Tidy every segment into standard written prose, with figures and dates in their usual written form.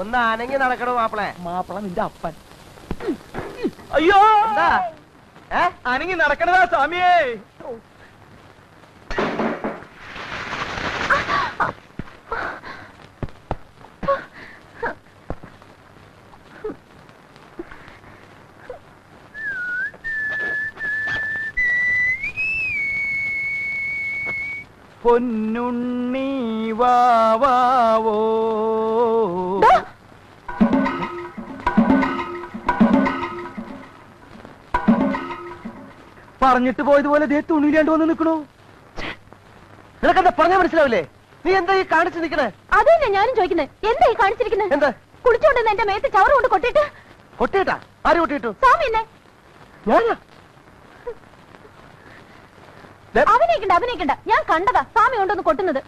ഒന്ന് അനങ്ങി നടക്കണോ മാപ്പിളെ? മാപ്പിള നിന്റെ അപ്പൻ. അയ്യോ എന്താ അനങ്ങി നടക്കണതാ സ്വാമിയേ. പൊന്നുണ്ണി വാവോ പറഞ്ഞിട്ട് പോയതുപോലെ ദേ തുണിയിലാണ്ട് വന്ന് നിൽക്കണു. നിനക്കെന്താ പറഞ്ഞാ മനസ്സിലാവില്ലേ? നീ എന്താ ഈ കാണിച്ചു നിൽക്കണേ? അതന്നെ ഞാനും ചോദിക്കുന്നത്. എന്താ ഈ കാണിച്ചിരിക്കുന്നത്? എന്താ കുളിച്ചോണ്ടെന്ന് എന്റെ മേത്ത് ചവറ് കൊണ്ട് കൊട്ടിട്ട്? കൊട്ടിയിട്ടാ? ആര് കൊട്ടിയിട്ടു? സ്വാമി എന്നെ. ഞാനാ? അഭിനയിക്കണ്ട. ഞാൻ കണ്ടതാ സ്വാമി കൊണ്ടൊന്ന് കൊട്ടുന്നത്.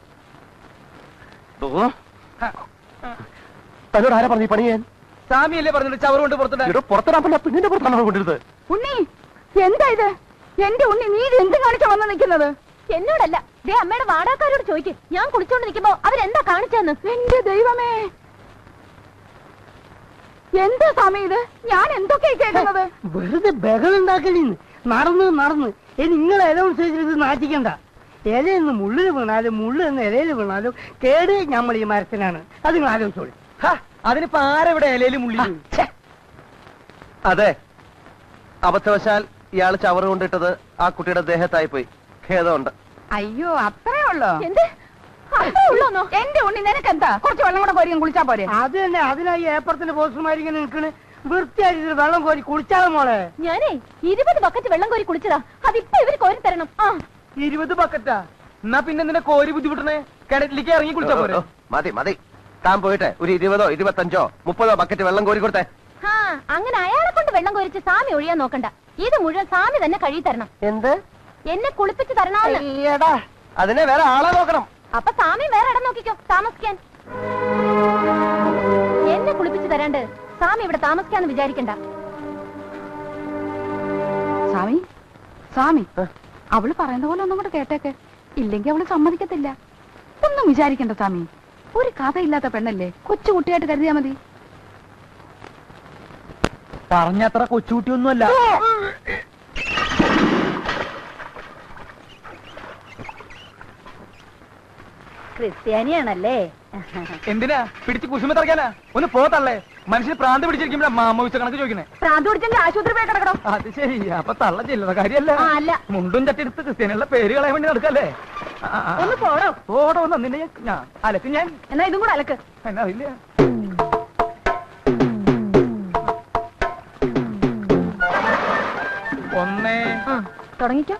തന്നോട് ആരാ പറഞ്ഞു പണി ചെയ്യാൻ? സ്വാമിയല്ലേ പറഞ്ഞിട്ട് ചവറ് കൊണ്ട് പുറത്തിട്ട് പുറത്തിടാൻ പറ്റില്ല. പിന്നിന്റെ പുറത്താണ് കൊണ്ടിരുന്നത്. ഉണ്ണി എന്താ ഇത്? എന്റെ ഉണ്ണി നീ എന്ത് കാണിച്ചാ വന്ന് നിൽക്കുന്നത്? എന്നോടല്ല, ദേ അമ്മയുടെ വാടകക്കാരോട് ചോദിക്ക്. ഞാൻ കുളിച്ചോണ്ട് നിൽക്കുമ്പോ അവരെന്താ കാണിച്ചെന്ന്. എന്റെ ദൈവമേ, എന്താ സ്വാമി ഇത്? ഞാൻ എന്തൊക്കെയാ കേൾക്കുന്നത്? വെറുതെ ബഹളുണ്ടാക്കലിന്ന് നടന്ന് നിങ്ങൾ ഇല അനുസരിച്ചിട്ട് നാട്ടിക്കണ്ട. ഇലയെന്ന് മുള്ളിൽ വീണാലും മുള്ളെന്ന് ഇലയിൽ വീണാലും കേട് നമ്മൾ ഈ മരത്തിനാണ്. അത് നിങ്ങൾ ആലോചിച്ചോളി. അതിനിപ്പോ ആരെവിടെ ഇലയിലും മുള്ളി? അതെ, അബദ്ധവശാൽ ഇയാൾ ചവറ് കൊണ്ടിട്ടത് ആ കുട്ടിയുടെ ദേഹത്തായി പോയി. ഖേദമുണ്ട്. അയ്യോ അത്രേ ഉള്ളോ? എന്ത് അത്രേ ഉള്ളൂന്നോ? എന്റെ ഉണ്ണി നിനക്കെന്താ? കുറച്ച് വെള്ളം കൂടെ കോരി കുളിച്ചാ പോരെ? അത് തന്നെ, അതിനായി ഏപ്പറത്തിന്റെ പോസ്റ്റർമാരിങ്ങനെ നിൽക്കണ്. വൃത്തിയായിട്ട് വെള്ളം കോരി കുളിച്ചാലും മോളെ. ഞാനേ 20 ബക്കറ്റ് വെള്ളം കോരി കുളിച്ചതാ. അതിപ്പോ ഇവര് കോരി തരണം. 20 ബക്കറ്റാ? എന്നാ പിന്നെ നിന്നെ കോരി ബുദ്ധിമുട്ടണേ. കിണറ്റിലേക്ക് ഇറങ്ങി കുളിച്ചാ പോരെ? മതി. താൻ പോയിട്ട് ഒരു 20, 25, 30 ബക്കറ്റ് വെള്ളം കോരി കൊടുത്തേ. അങ്ങനെ അയാളെ കൊണ്ട് വെള്ളം കോരിച്ച് സ്വാമി ഒഴിയാൻ നോക്കണ്ട. ഇത് മുഴുവൻ സ്വാമി തന്നെ കഴുകി തരണം. എന്ത്? എന്നെ കുളിപ്പിച്ച് തരണോന്ന്. അതിനെ വേറെ ആളെ നോക്കണം. അപ്പൊ സ്വാമി വേറെ ഇടം നോക്കിക്കോ താമസിക്കാൻ. എന്നെ കുളിപ്പിച്ച് തരാണ്ട് സ്വാമി ഇവിടെ താമസിക്കാന്ന് വിചാരിക്കണ്ട. സ്വാമി അവള് പറയുന്ന പോലെ ഒന്നും കൂടെ കേട്ടേക്ക്. ഇല്ലെങ്കിൽ അവള് സമ്മതിക്കത്തില്ല. ഒന്നും വിചാരിക്കണ്ട സ്വാമി. ഒരു കഥയില്ലാത്ത പെണ്ണല്ലേ, കൊച്ചു കുട്ടിയായിട്ട് കരുതിയാ മതി. പറഞ്ഞത്ര കൊച്ചുകുട്ടിയൊന്നുമല്ല. ക്രിസ്ത്യാനിയാണല്ലേ? എന്തിനാ പിടിച്ച് കുശുമ തറക്കാനാ? ഒന്ന് പോത്തള്ളേ. മനുഷ്യന് പ്രാന്ത് പിടിച്ചിരിക്കുമ്പോഴാ മാമോയിച്ച കണക്ക് ചോദിക്കണേ. പ്രാന്ത് പിടിച്ചെങ്കിൽ ആശുപത്രി പോയി കിടക്കണം. അത് ശരി. അപ്പൊ തള്ള ചെല്ലുന്ന കാര്യല്ല. അല്ല, മുണ്ടും ചട്ടിയെടുത്ത് ക്രിസ്ത്യാനികളുടെ പേര് കളയാൻ വേണ്ടി നടക്കല്ലേ? ഒന്ന് പോടോ. ഓടോ നിന്നെ ഞാൻ അലക്ക്. ഞാൻ എന്നാ ഇതും കൂടെ അലക്ക്. എന്നാ അറിയില്ല. ഒന്നേ തുടങ്ങിക്കോ.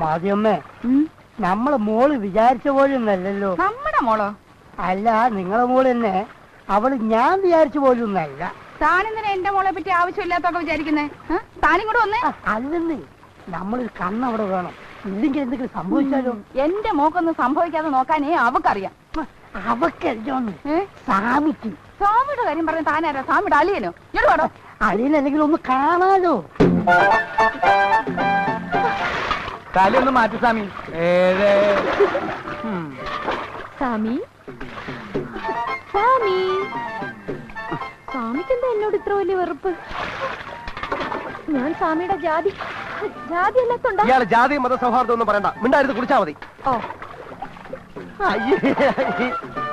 മാതിയമ്മേ, നമ്മളെ മോള് വിചാരിച്ച പോലെയൊന്നല്ലല്ലോ. നമ്മുടെ മോളോ? അല്ല, നിങ്ങളെ മോള് തന്നെ. അവള് ഞാൻ വിചാരിച്ച പോലെയൊന്നല്ല. താനെന്തിനാ എന്റെ മോളെ പറ്റി ആവശ്യമില്ലാത്തൊക്കെ വിചാരിക്കുന്നേ? താനും കൂടെ വന്നേ. അല്ലെന്ന്, നമ്മളൊരു കണ്ണവിടെ വേണം. ഇല്ലെങ്കിൽ എന്തെങ്കിലും സംഭവിച്ചാലോ? എന്റെ മോക്കൊന്നും സംഭവിക്കാതെ നോക്കാനേ അവക്കറിയാം. അവക്കറിയാന്ന് സ്വാമിക്ക്. സ്വാമിയുടെ കാര്യം പറഞ്ഞ താനാരാ? സ്വാമിയുടെ അളിയനോ? ഇങ്ങോട്ട് വേണോ? അളിയനല്ലെങ്കിൽ ഒന്ന് കാണാലോ. കാലൊന്ന് മാറ്റി സ്വാമി. സ്വാമി സ്വാമിക്കെന്താ എന്നോട് ഇത്ര വലിയ വെറുപ്പ്? ഞാൻ സ്വാമിയുടെ ജാതി അല്ലാത്തുണ്ടോ? ഇയാള് ജാതി മത സൗഹാർദ്ദം ഒന്നും പറയണ്ട. മിണ്ടായിരുന്നു കുടിച്ചാ മതി.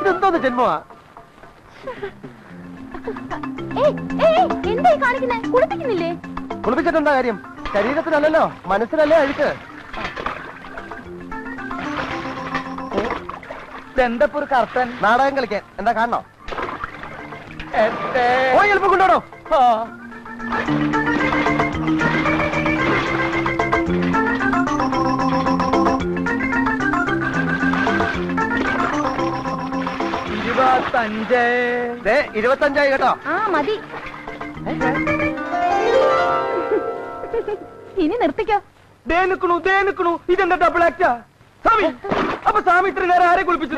ഇതെന്തോന്ന് ജന്മമാ? എന്തായി കാണിക്കുന്നേ? കുളിപ്പിക്കുന്നില്ലേ? കുളിപ്പിച്ചിട്ടെന്താ കാര്യം? ശരീരത്തിനല്ലല്ലോ, മനസ്സിനല്ലേ അഴുക്ക്. എന്താ ഒരു കർത്തൻ നാടകം കളിക്കാൻ എന്താ കാണണോ? പോയി എളുപ്പം കൊണ്ടോടോ. ദേ 25 കേട്ടോ. മതി. ഇനി നിർത്തിക്കോ. ദേ നിക്കണു. ഇതെന്താ ഡബിൾ ആക്റ്റാ? സ്വാമി, അപ്പൊ സ്വാമി ഇത്ര നേരം ആരെ കുളിപ്പിച്ചു?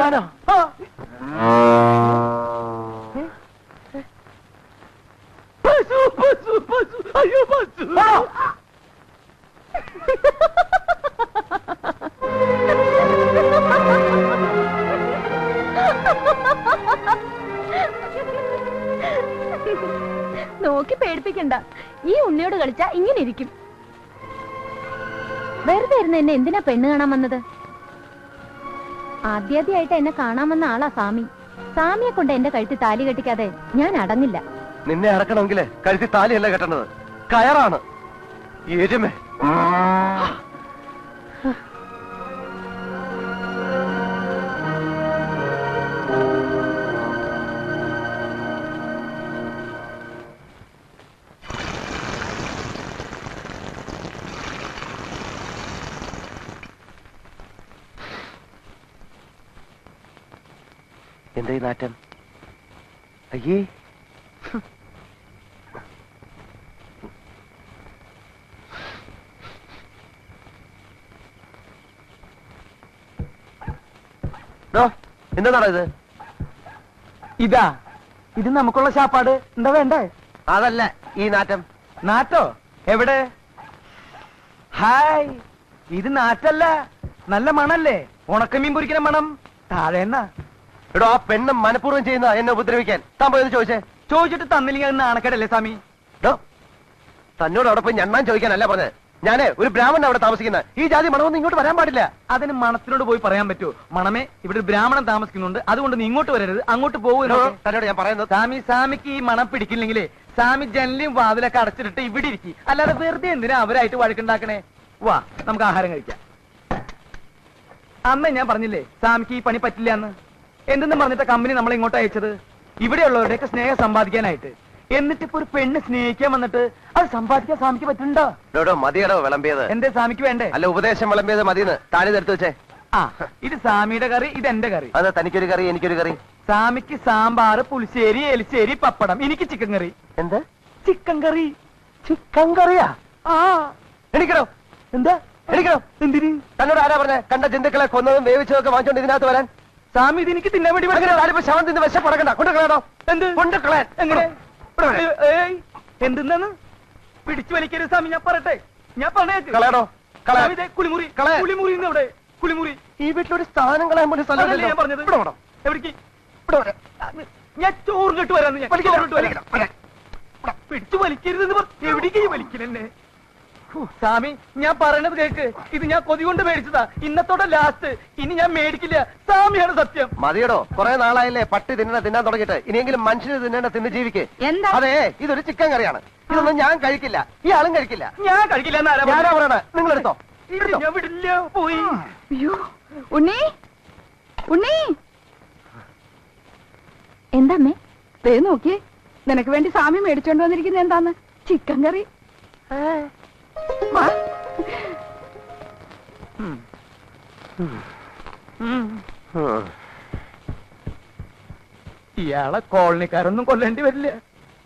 നോക്കി പേടിപ്പിക്കണ്ട. ഈ ഉണ്ണിയോട് കളിച്ചാ ഇങ്ങനെ ഇരിക്കും. വെറുതെ ഇരുന്ന് എന്നെ എന്തിനാ പെണ്ണ് കാണാൻ വന്നത്? ആദ്യാദ്യമായിട്ട് എന്നെ കാണാൻ വന്ന ആളാ സാമി. സാമിയെ കൊണ്ട് എന്റെ കഴുത്തിൽ താലി കെട്ടിക്കാതെ ഞാൻ അടങ്ങില്ല. നിന്നെ അടക്കണമെങ്കിലേ കഴുത്തി താലിയല്ല കെട്ടേണ്ടത്, കയറാണ്. എരുമേ. എന്താ ഈ നാറ്റം? അയ്യേ, എന്താണോ ഇത്? ഇതാ, ഇത് നമുക്കുള്ള ശാപ്പാട്. എന്താ വേണ്ടേ? അതല്ല ഈ നാറ്റം. നാറ്റോ? എവിടെ? ഹായ്, ഇത് നാറ്റല്ല, നല്ല മണല്ലേ, ഉണക്കമീൻ പൊരിക്കുന്ന മണം. താഴെ എന്നാ? എടോ, ആ പെണ്ണ് മനഃപൂർവ്വം ചെയ്യുന്ന എന്നെ ഉപദ്രവിക്കാൻ. താൻ പോയത് ചോദിച്ചേ. ചോദിച്ചിട്ട് തന്നില്ലെങ്കിൽ അത് നാണക്കേടല്ലേ സ്വാമി? തന്നോട് അവിടെ പോയി ഞണ്ണാൻ ചോദിക്കാനല്ല പറഞ്ഞത്. ഞാനേ ഒരു ബ്രാഹ്മണൻ അവിടെ താമസിക്കുന്ന. ഈ ജാതി മണമൊന്നും ഇങ്ങോട്ട് വരാൻ പാടില്ല. അതിന് മണത്തിനോട് പോയി പറയാൻ പറ്റുമോ? മണമേ, ഇവിടെ ഒരു ബ്രാഹ്മണൻ താമസിക്കുന്നുണ്ട്, അതുകൊണ്ട് നീ ഇങ്ങോട്ട് വരരുത്, അങ്ങോട്ട് പോകുമോ? തന്നോട് ഞാൻ പറയുന്നത്. സാമിക്ക് ഈ മണം പിടിക്കില്ലെങ്കിലേ സാമി ജനലും വാതിലൊക്കെ അടച്ചിട്ട് ഇവിടെ ഇരിക്കും. അല്ലാതെ വെറുതെ എന്തിനാ അവരായിട്ട് വഴക്കുണ്ടാക്കണേ? വാ, നമുക്ക് ആഹാരം കഴിക്കാം. അമ്മ ഞാൻ പറഞ്ഞില്ലേ സാമിക്ക് ഈ പണി പറ്റില്ല എന്ന്. എന്തെന്ന് പറഞ്ഞിട്ട് കമ്പനി നമ്മളെ ഇങ്ങോട്ട് അയച്ചത് ഇവിടെയുള്ളവരുടെയൊക്കെ സ്നേഹം സമ്പാദിക്കാനായിട്ട്. എന്നിട്ട് ഇപ്പൊ ഒരു പെണ്ണ് സ്നേഹിക്കാൻ വന്നിട്ട് അത് സമ്പാദിക്കാൻ സാമിക്ക് പറ്റുന്നുണ്ടോ? മതിയടോ വിളമ്പിയത്. എന്തേ സാമിക്ക് വേണ്ടേ? അല്ല, ഉപദേശം വിളമ്പിയത് മതിയെന്ന് താഴെ എടുത്തു വെച്ചേ. ആ, ഇത് സാമിയുടെ കറി, ഇത് എന്റെ കറി. അത് തനിക്കൊരു കറി, എനിക്കൊരു കറി. സാമിക്ക് സാമ്പാറ്, പുളിശ്ശേരി, എലിശ്ശേരി, പപ്പടം. എനിക്ക് ചിക്കൻ കറി. എന്ത് ചിക്കൻ കറി? ചിക്കൻ കറിയാ? ആ, എണിക്കണോ? എന്താ എണിക്കണോ? എന്തിന്? തന്നോട് ആരാ പറഞ്ഞ കണ്ട ജന്തുക്കളെ കൊന്നതും വേവിച്ചതും ഒക്കെ വാങ്ങിച്ചോണ്ട് ഇതിനകത്ത് വരാൻ? സാമി ഇത് എനിക്ക് തിന്നാൻ വേണ്ടി ആരിപ്പോ ശവം തിന്ന് വിശപ്പടക്കണ്ട. കൊണ്ടുകളയാണോ? എന്ത് കൊണ്ടുകളയാൻ? എങ്ങനെ? എന്തെന്നാണ്? പിടിച്ചു വലിക്കരുത് സാമി, ഞാൻ പറയട്ടെ, ഞാൻ പറഞ്ഞേക്ക്. കളയണോ? കുളിമുറി, കളയാൻ. കുളിമുറി എവിടെ? കുളിമുറി. ഈ വീട്ടിലൊരു സ്ഥാനം കളയാൻ പോലും സ്ഥലമല്ലേ ഞാൻ പറഞ്ഞത്. ഇവിടെ വേണം. എവിടേക്ക്? ഇവിടെ വരാം. ഞാൻ ചോറ് കെട്ട് വരാന്ന്. ഞാൻ വലിക്കണം, ചോറ് കെട്ട് വരാം. പിടിച്ചു വലിക്കരുതെന്ന് പറഞ്ഞു. എവിടേക്ക് വലിക്കലെന്നെ? സാമി, ഞാൻ പറയണത് കേക്ക്. ഇത് ഞാൻ കൊതി കൊണ്ട് മേടിച്ചതാ, ഇന്നത്തോടെ ലാസ്റ്റ്. ഇനി ഞാൻ മേടിക്കില്ല. സാമിയാണ് സത്യം. മതിയടോ, കുറെ നാളായില്ലേ പട്ടി തിന്നാൻ തുടങ്ങിയിട്ട്. ഇനിയെങ്കിലും മനുഷ്യന് തിന്നേണ്ട തിന്ന് ജീവിക്ക്. എന്താ? അതെ, ഇതൊരു ചിക്കൻ കറിയാണ്. ഇതൊന്നും ഞാൻ കഴിക്കില്ല, ഇയാളും കഴിക്കില്ല. ഞാൻ കഴിക്കില്ല. ഞാനാ പറയണേ, നിങ്ങൾ എടുത്തോ. ഞാൻ വിടില്ല. പോയി. അയ്യോ, ഉണ്ണി, ഉണ്ണി, എന്താമ്മേ? ദേ നോക്കിയേ, നിനക്ക് വേണ്ടി സാമി മേടിച്ചോണ്ട് വന്നിരിക്കുന്നത് എന്താന്ന്? ചിക്കൻ കറി. വാ. ഇയാളെ കോളനിക്കാരൊന്നും കൊല്ലേണ്ടി വരില്ല.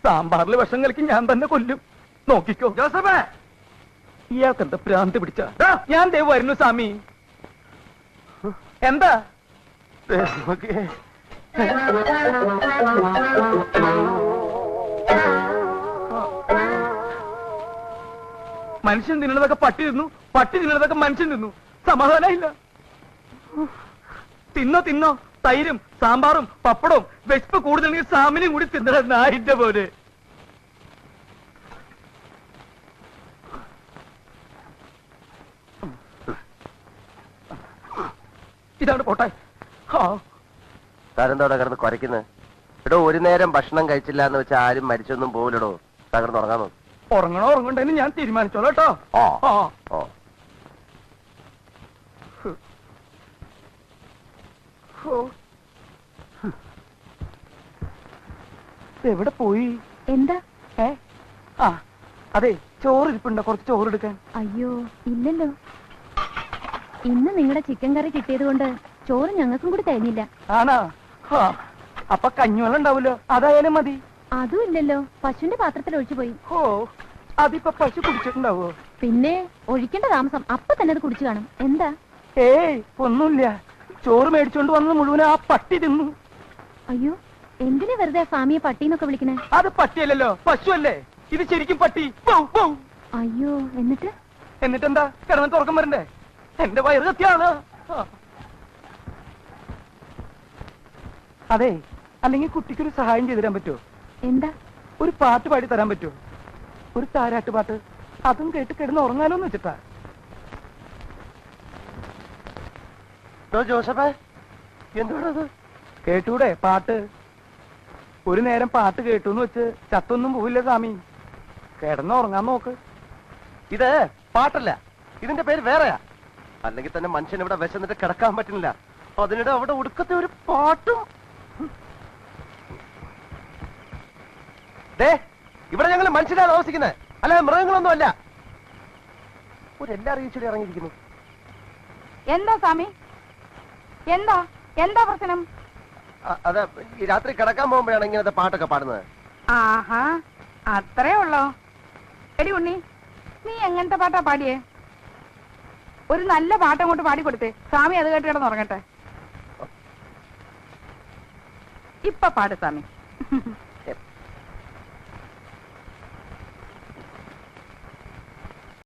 സാമ്പാറിൽ വിഷം കലക്കി ഞാൻ തന്നെ കൊല്ലും. നോക്കിക്കോ ജോസഫേ. ഇയാൾക്ക് എന്താ ഭ്രാന്ത് പിടിച്ച? ഞാൻ ദേ വരുന്നു സാമി. എന്താ? മനുഷ്യൻ തിന്നണതൊക്കെ പട്ടി തിന്നു, പട്ടി തിന്നണതൊക്കെ മനുഷ്യൻ തിന്നു. സമാധാനമില്ല. തിന്നോ തൈരും സാമ്പാറും പപ്പടവും. വിശപ്പ് കൂടുതലെങ്കിൽ സാമിനും കൂടി തിന്നണ നായിന്റെ പോലെ. ഇതാണ് പോട്ടെ. താരെന്തോടെ കിടന്ന് കുരയ്ക്കുന്നത്? എടോ, ഒരു നേരം ഭക്ഷണം കഴിച്ചില്ല എന്ന് വെച്ചാൽ ആരും മരിച്ചൊന്നും പോവില്ലടോ. തകർന്ന് ഉറങ്ങാൻ ഉറങ്ങണ്ടെന്ന് ഞാൻ തീരുമാനിച്ചോളൂ കേട്ടോ. എവിടെ പോയി? എന്താ? ആ, അതെ, ചോറ് ഇരിപ്പുണ്ടോ? കുറച്ച് ചോറ് എടുക്കാൻ. അയ്യോ, ഇല്ലല്ലോ. ഇന്ന് നിങ്ങളുടെ ചിക്കൻ കറി കിട്ടിയത് കൊണ്ട് ചോറ് ഞങ്ങൾക്കും കൂടി തരുന്നില്ല. ആണോ? അപ്പൊ കഞ്ഞിവെള്ളം ഉണ്ടാവല്ലോ, അതായാലും മതി. അതും ഇല്ലല്ലോ, പശുവിന്റെ പാത്രത്തിൽ ഒഴിച്ചു പോയി. ഓ, അതിപ്പോ പശു കുടിച്ചിട്ടുണ്ടാവോ? പിന്നെ ഒഴിക്കേണ്ട താമസം, അപ്പൊ തന്നെ അത് കുടിച്ചു കാണും. എന്താ? ഏയ്, ഒന്നുമില്ല. ചോറ് മേടിച്ചോണ്ട് വന്നത് മുഴുവൻ ആ പട്ടി തിന്നു. അയ്യോ, എന്തിനാ വെറുതെ സ്വാമിയെ പട്ടിന്നൊക്കെ വിളിക്കണേ? അത് പട്ടിയല്ലല്ലോ, പശു അല്ലേ? ഇത് ശരിക്കും പട്ടി. Bow, bow. അയ്യോ എന്നിട്ട് എന്നിട്ടെന്താ കിടന്നിട്ട് ഉറക്കം വരണ്ടേ? എന്റെ വയറ് കത്തിയാണ്. അതെ, അല്ലെങ്കിൽ കുട്ടിക്കൊരു സഹായം ചെയ്തു തരാൻ പറ്റുമോ? എന്താ? ഒരു പാട്ട് പാടി തരാൻ പറ്റുമോ? ഒരു താരാട്ട് പാട്ട്. അതും കേട്ട് കിടന്ന് ഉറങ്ങാലോന്ന് വെച്ചിട്ടാ. ജോസഫേ, എന്തുവാണത്? കേട്ടൂടെ പാട്ട്? ഒരു നേരം പാട്ട് കേട്ടൂന്ന് വെച്ച് ചത്തൊന്നും പോവില്ല സ്വാമി. കിടന്ന് ഉറങ്ങാൻ നോക്ക്. ഇത് പാട്ടല്ല, ഇതിന്റെ പേര് വേറെയാ. അല്ലെങ്കിൽ തന്നെ മനുഷ്യൻ ഇവിടെ വിശന്നിട്ട് കിടക്കാൻ പറ്റുന്നില്ല. അതിനിടെ അവിടെ ഒടുക്കത്തെ ഒരു പാട്ടും. ദേ, ഇവിടെ ഞങ്ങൾ മനുഷ്യരാണ് താമസിക്കുന്നത്, അല്ലാതെ മൃഗങ്ങളൊന്നും അല്ല. ഒരെല്ലാ അറിയിച്ചിട്ട് ഇറങ്ങിയിരിക്കുന്നു. എന്താ സ്വാമി? എന്താ എന്താ പ്രശ്നം? അതെ, ഈ രാത്രി കിടക്കാൻ പോകുമ്പോഴാണ് ഇങ്ങനത്തെ പാട്ടൊക്കെ പാടുന്നത്. ആഹാ, അത്രേ ഉള്ളോ? എടി ഉണ്ണി, നീ എങ്ങനത്തെ പാട്ടാ പാടിയേ? ഒരു നല്ല പാട്ടങ്ങോട്ട് പാടിക്കൊടുത്തേ, സ്വാമി അത് കേട്ട് കിടന്നുറങ്ങട്ടെ. ഇപ്പൊ പാട് സ്വാമി.